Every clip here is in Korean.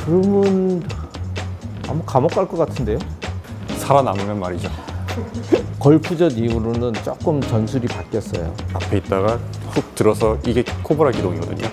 그러면 아마 감옥 갈 것 같은데요? 살아남으면 말이죠. 걸프전 이후로는 조금 전술이 바뀌었어요. 앞에 있다가 훅 들어서 이게 코브라 기동이거든요.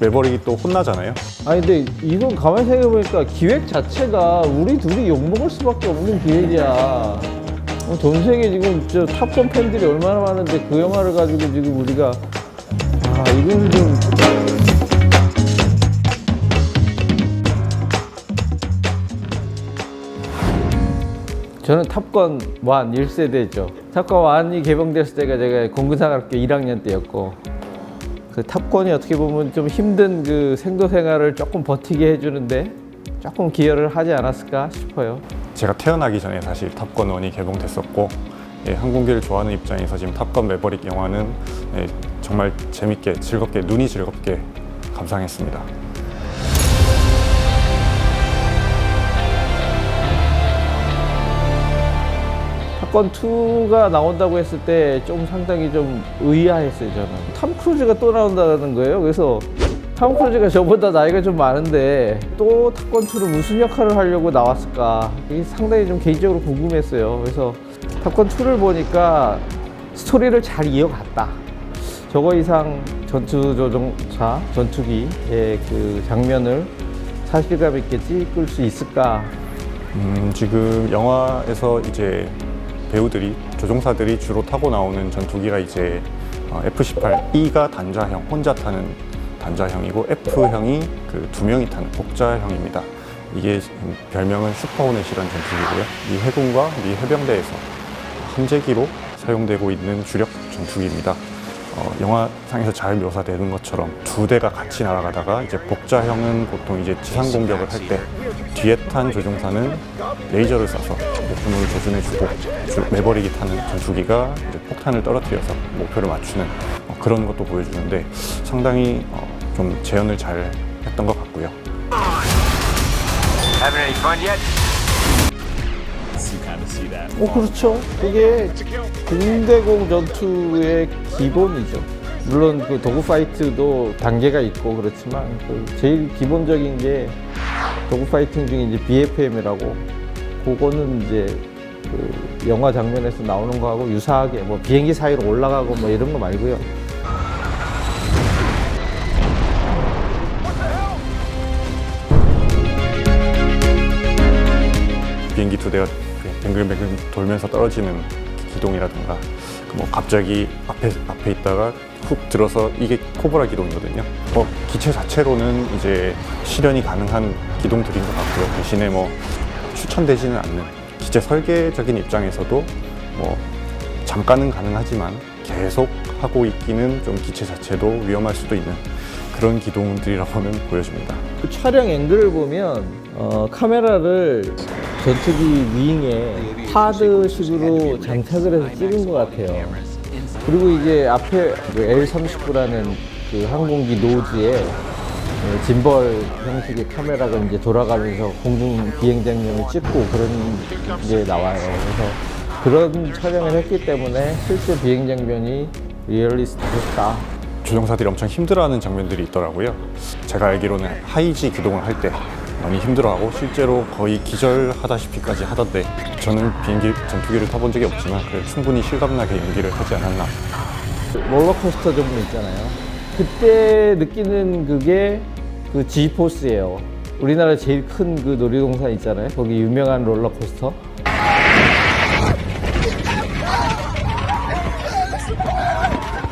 매버릭이 또 혼나잖아요. 아니 근데 이건 가만히 생각해보니까 기획 자체가 우리 둘이 욕먹을 수밖에 없는 기획이야. 전 세계 지금 저 탑건 팬들이 얼마나 많은데 그 영화를 가지고 지금 우리가 이건 좀 저는 탑건 1 1세대죠. 탑건 1이 개봉됐을 때가 제가 공군사관학교 1학년 때였고 그 탑건이 어떻게 보면 좀 힘든 그 생도 생활을 조금 버티게 해주는데 조금 기여를 하지 않았을까 싶어요. 제가 태어나기 전에 사실 탑건 1이 개봉됐었고 항공기를 좋아하는 입장에서 지금 탑건 매버릭 영화는 정말 재밌게 즐겁게 눈이 즐겁게 감상했습니다. 탑건 2가 나온다고 했을 때 좀 상당히 좀 의아했어요. 저는 톰 크루즈가 또 나온다는 거예요. 그래서 톰 크루즈가 저보다 나이가 좀 많은데 또 탑건 2로 무슨 역할을 하려고 나왔을까, 이게 상당히 좀 개인적으로 궁금했어요. 그래서 탑건 2를 보니까 스토리를 잘 이어갔다. 저거 이상 전투조종사 전투기의 그 장면을 사실감 있게 찍을 수 있을까? 지금 영화에서 이제 배우들이, 조종사들이 주로 타고 나오는 전투기가 이제 F-18E가 단자형, 혼자 타는 단자형이고 F형이 그 2명이 타는 복자형입니다. 이게 별명은 슈퍼호넷이라는 전투기고요. 미 해군과 미 해병대에서 함재기로 사용되고 있는 주력 전투기입니다. 영화상에서 잘 묘사되는 것처럼 2대가 같이 날아가다가 이제 복자형은 보통 이제 지상 공격을 할 때 뒤에 탄 조종사는 레이저를 쏴서 목표물을 조준해주고 매버릭이 타는 전투기가 이제 폭탄을 떨어뜨려서 목표를 맞추는 그런 것도 보여주는데 상당히 좀 재현을 잘 했던 것 같고요. 그렇죠. 그게 공대공 전투의 기본이죠. 물론 그 도구 파이트도 단계가 있고 그렇지만 그 제일 기본적인 게 도구 파이팅 중에 이제 BFM이라고, 그거는 이제 그 영화 장면에서 나오는 거하고 유사하게 뭐 비행기 사이로 올라가고 뭐 이런 거 말고요. 비행기 2대가 뱅글뱅글 돌면서 떨어지는 기동이라든가 뭐 갑자기 앞에 있다가 훅 들어서 이게 코브라 기동이거든요. 기체 자체로는 이제 실현이 가능한 기동들인 것 같고요. 대신에 뭐 추천되지는 않는, 기체 설계적인 입장에서도 뭐 잠깐은 가능하지만 계속 하고 있기는 좀 기체 자체도 위험할 수도 있는 그런 기동들이라고는 보여집니다. 그 촬영 앵글을 보면 카메라를 전투기 윙에 파드식으로 장착을 해서 찍은 것 같아요. 그리고 이제 앞에 그 L-39라는 그 항공기 노즈에 짐벌 형식의 카메라가 이제 돌아가면서 공중 비행 장면을 찍고 그런 게 나와요. 그래서 그런 촬영을 했기 때문에 실제 비행 장면이 리얼리스틱했다. 조종사들이 엄청 힘들어하는 장면들이 있더라고요. 제가 알기로는 하이지 기동을 할 때 많이 힘들어하고 실제로 거의 기절하다시피까지 하던데, 저는 비행기 전투기를 타본 적이 없지만 그래 충분히 실감나게 연기를 하지 않았나. 롤러코스터 전문 있잖아요. 그때 느끼는 그게 그 G포스예요. 우리나라 제일 큰 그 놀이동산 있잖아요. 거기 유명한 롤러코스터.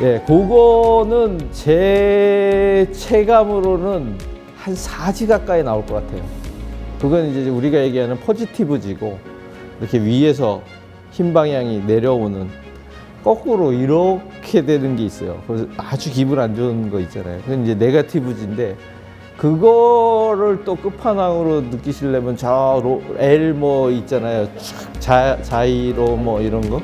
예, 그거는 제 체감으로는 한 4G 가까이 나올 것 같아요. 그건 이제 우리가 얘기하는 포지티브지고, 이렇게 위에서 흰 방향이 내려오는, 거꾸로 이렇게 되는 게 있어요. 그래서 아주 기분 안 좋은 거 있잖아요. 그건 이제 네거티브지인데, 그거를 또 끝판왕으로 느끼시려면 저 L 뭐 있잖아요. 자이로 뭐 이런 거.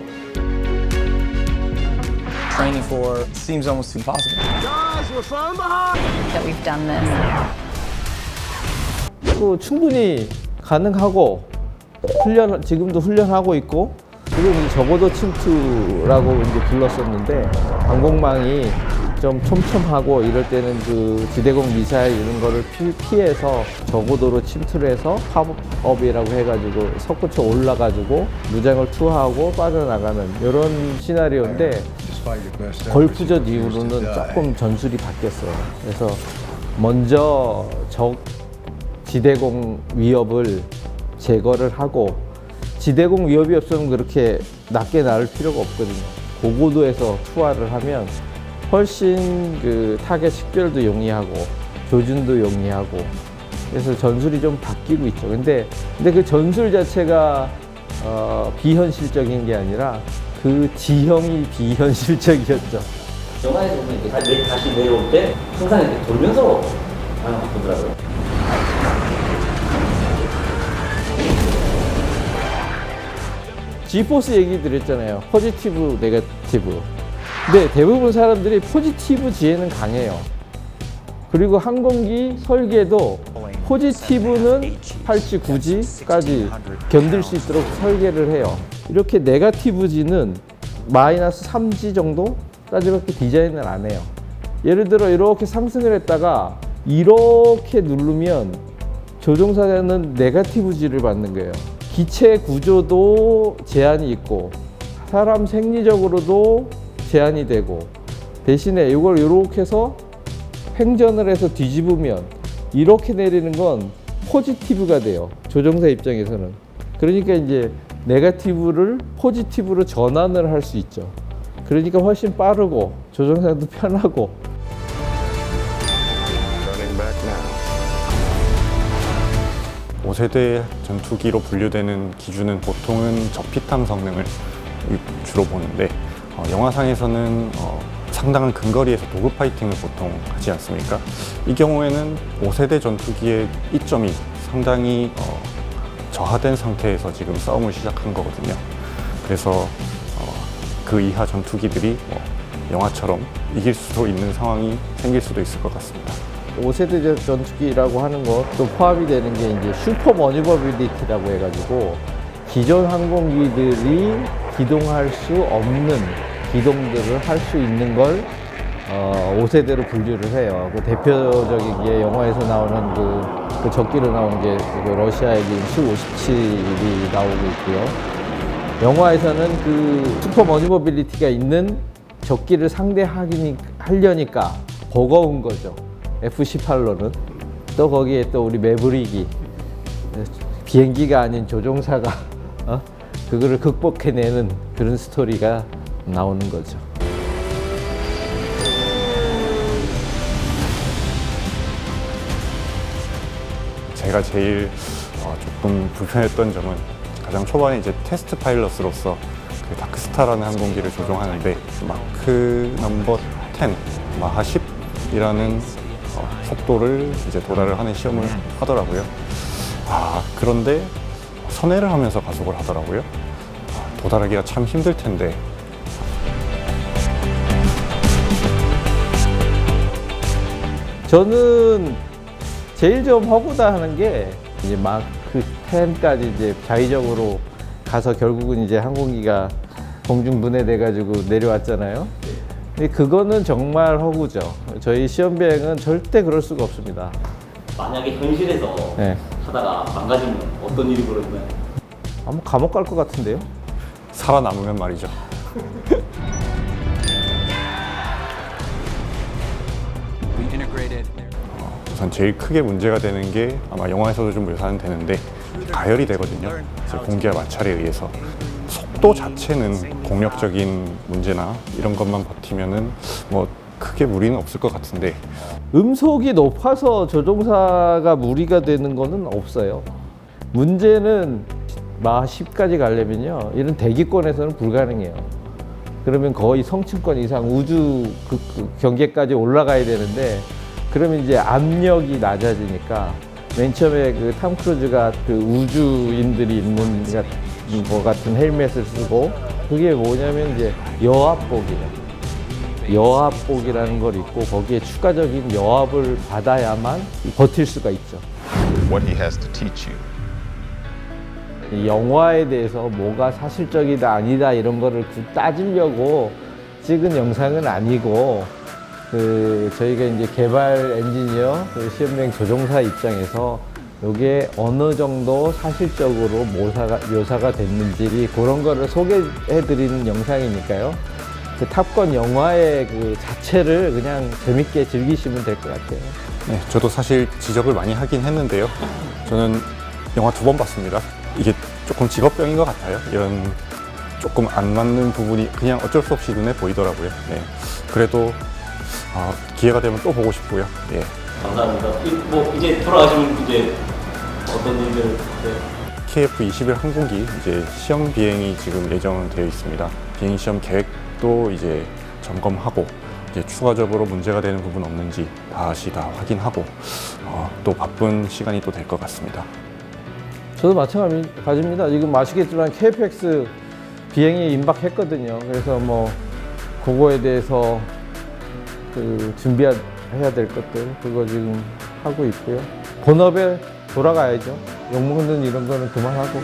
Training for seems almost impossible. That we've done this. 또 충분히 가능하고 지금도 훈련하고 있고, 지금 적어도 침투라고 이제 불렀었는데 항공망이 좀 촘촘하고 이럴 때는 그 지대공 미사일 이런 거를 피해서 저고도로 침투해서 팝업이라고 해가지고 석고쳐 올라가지고 무장을 투하하고 빠져나가는 이런 시나리오인데 걸프전 이후로는 조금 전술이 바뀌었어요. 그래서 먼저 적 지대공 위협을 제거를 하고 지대공 위협이 없으면 그렇게 낮게 날을 필요가 없거든요. 고고도에서 투하를 하면 훨씬 그 타겟 식별도 용이하고 조준도 용이하고 그래서 전술이 좀 바뀌고 있죠. 근데 그 전술 자체가 비현실적인 게 아니라 그 지형이 비현실적이었죠. 영화에서 보면 이렇게 다시 내려올 때 항상 이렇게 돌면서 보더라고요. G포스 얘기 드렸잖아요. 포지티브, 네거티브. 근데 대부분 사람들이 포지티브 G에는 강해요. 그리고 항공기 설계도 포지티브는 8G, 9G까지 견딜 수 있도록 설계를 해요. 이렇게 네거티브 G는 마이너스 3G 정도까지밖에 디자인을 안 해요. 예를 들어 이렇게 상승을 했다가 이렇게 누르면 조종사는 네거티브 G를 받는 거예요. 기체 구조도 제한이 있고 사람 생리적으로도 제한이 되고 대신에 이걸 이렇게 해서 횡전을 해서 뒤집으면 이렇게 내리는 건 포지티브가 돼요. 조종사 입장에서는. 그러니까 이제 네거티브를 포지티브로 전환을 할 수 있죠. 그러니까 훨씬 빠르고 조종사도 편하고. Running back now. 5세대 전투기로 분류되는 기준은 보통은 저피탕 성능을 주로 보는데 영화상에서는 상당한 근거리에서 도구 파이팅을 보통 하지 않습니까? 이 경우에는 5세대 전투기의 이점이 상당히 저하된 상태에서 지금 싸움을 시작한 거거든요. 그래서 그 이하 전투기들이 영화처럼 이길 수도 있는 상황이 생길 수도 있을 것 같습니다. 5세대 전투기라고 하는 것도 포함이 되는 게 이제 슈퍼 머니버빌리티라고 해가지고 기존 항공기들이 기동할 수 없는 기동들을 할 수 있는 걸 5세대로 분류를 해요. 그 대표적인 게 영화에서 나오는 그 적기로 나오는 게 그 러시아의 수-57이 나오고 있고요. 영화에서는 그 슈퍼 머니버빌리티가 있는 적기를 상대하려니까 버거운 거죠. F-18로는. 또 거기에 또 우리 매브릭이 비행기가 아닌 조종사가 그거를 극복해내는 그런 스토리가 나오는 거죠. 제가 제일 조금 불편했던 점은 가장 초반에 이제 테스트 파일럿으로서 그 다크스타라는 항공기를 조종하는데 마크 넘버 10, 마하 10이라는 속도를 이제 도달을 하는 시험을 하더라고요. 그런데 선회를 하면서 가속을 하더라고요. 도달하기가 참 힘들 텐데. 저는 제일 좀 허구다 하는 게 이제 마크 10까지 이제 자의적으로 가서 결국은 이제 항공기가 공중 분해돼 가지고 내려왔잖아요. 근데 그거는 정말 허구죠. 저희 시험 비행은 절대 그럴 수가 없습니다. 만약에 현실에서 네. 하다가 망가지면 어떤 일이 벌어지나요? 아마 감옥 갈 것 같은데요? 살아남으면 말이죠. 우선 제일 크게 문제가 되는 게 아마 영화에서도 좀 묘사는 되는데 가열이 되거든요. 공기와 마찰에 의해서. 속도 자체는 공력적인 문제나 이런 것만 버티면은 뭐 크게 무리는 없을 것 같은데 음속이 높아서 조종사가 무리가 되는 거는 없어요. 문제는 마하 10까지 가려면요, 이런 대기권에서는 불가능해요. 그러면 거의 성층권 이상 우주 그 경계까지 올라가야 되는데, 그러면 이제 압력이 낮아지니까 맨 처음에 그 탐 크루즈가 그 우주인들이 입는 것 같은 헬멧을 쓰고, 그게 뭐냐면 이제 여압복이에요. 여압복이라는 걸 입고 거기에 추가적인 여압을 받아야만 버틸 수가 있죠. what he has to teach you. 이 영화에 대해서 뭐가 사실적이다 아니다 이런 거를 따지려고 찍은 영상은 아니고, 저희가 이제 개발 엔지니어, 시험 비행 조종사 입장에서 이게 어느 정도 사실적으로 묘사가 됐는지 그런 거를 소개해드리는 영상이니까요. 그 탑건 영화의 그 자체를 그냥 재밌게 즐기시면 될 것 같아요. 네, 저도 사실 지적을 많이 하긴 했는데요. 저는 영화 2번 봤습니다. 이게 조금 직업병인 것 같아요. 이런 조금 안 맞는 부분이 그냥 어쩔 수 없이 눈에 보이더라고요. 네. 그래도 기회가 되면 또 보고 싶고요. 예. 감사합니다. 뭐 이제 돌아가시면 이제 어떤 일들? 네. KF-21 항공기 이제 시험 비행이 지금 예정되어 있습니다. 비행 시험 계획도 이제 점검하고 이제 추가적으로 문제가 되는 부분 없는지 다시 다 확인하고 또 바쁜 시간이 또 될 것 같습니다. 저도 마찬가지입니다. 지금 아시겠지만 KFX 비행이 임박했거든요. 그래서 뭐 그거에 대해서 그 준비해야 될 것들 그거 지금 하고 있고요. 본업에 돌아가야죠. 욕먹는 이런 거는 그만하고.